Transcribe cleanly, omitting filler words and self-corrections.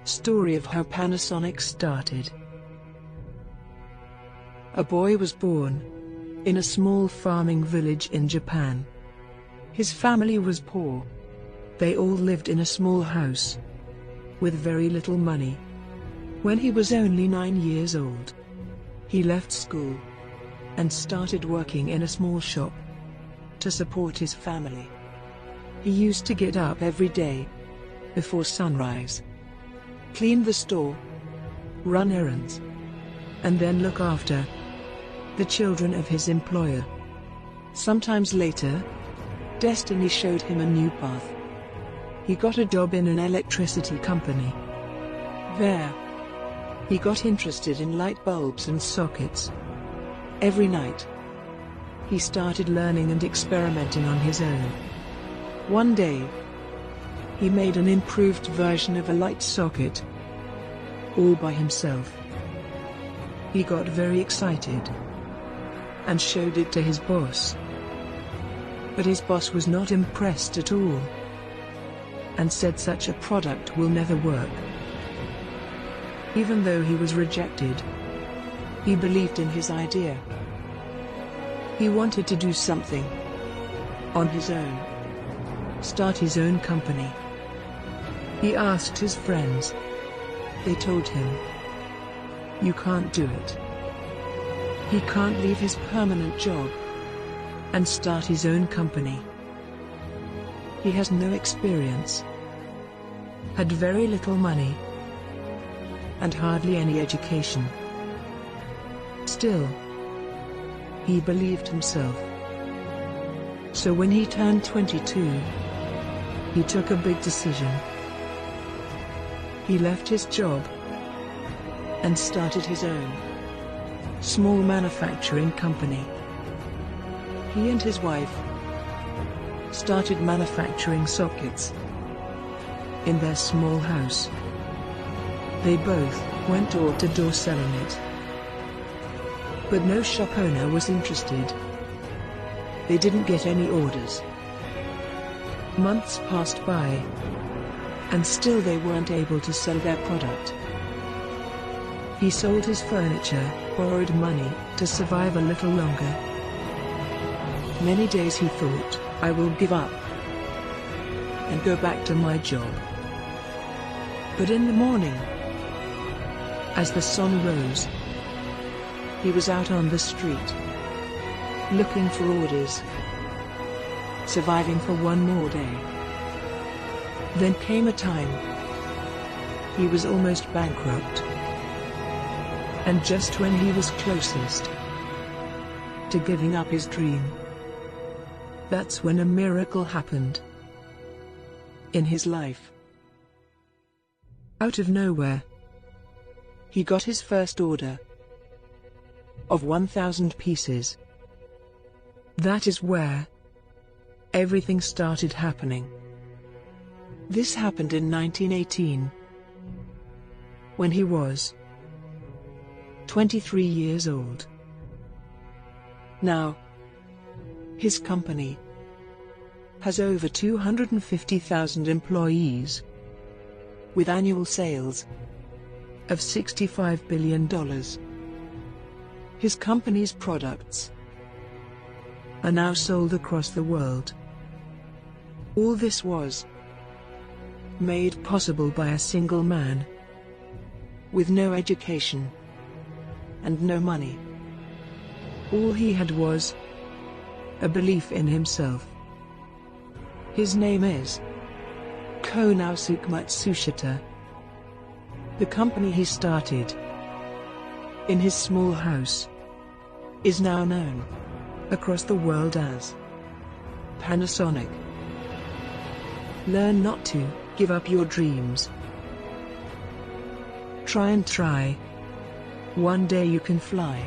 Story of how Panasonic started. A boy was born in a small farming village in Japan. His family was poor. They all lived in a small house with very little money. When he was only 9 years old, he left school and started working in a small shop to support his family. He used to get up every day before sunrise, clean the store, run errands, and then look after the children of his employer. Sometimes later, destiny showed him a new path. He got a job in an electricity company. There, he got interested in light bulbs and sockets. Every night, he started learning and experimenting on his own. One day, he made an improved version of a light socket, all by himself. He got very excited and showed it to his boss. But his boss was not impressed at all and said such a product will never work. Even though he was rejected, he believed in his idea. He wanted to do something on his own, start his own company. He asked his friends. They told him, "You can't do it. He can't leave his permanent job and start his own company. He has no experience, had very little money, and hardly any education." Still, he believed himself. So when he turned 22, he took a big decision. He left his job and started his own small manufacturing company. He and his wife started manufacturing sockets in their small house. They both went door to door selling it. But no shop owner was interested. They didn't get any orders. Months passed by, and still they weren't able to sell their product. He sold his furniture, borrowed money to survive a little longer. Many days he thought, "I will give up and go back to my job." But in the morning, as the sun rose, he was out on the street, looking for orders, surviving for one more day. Then came a time he was almost bankrupt. And just when he was closest to giving up his dream, that's when a miracle happened in his life. Out of nowhere, he got his first order of 1,000 pieces. That is where everything started happening. This happened in 1918, when he was 23 years old. Now, his company has over 250,000 employees, with annual sales of $65 billion. His company's products are now sold across the world. All this was made possible by a single man with no education and no money. All he had was a belief in himself. His name is Konosuke Matsushita. The company he started in his small house is now known across the world as Panasonic. Learn not to give up your dreams. Try and try. One day you can fly.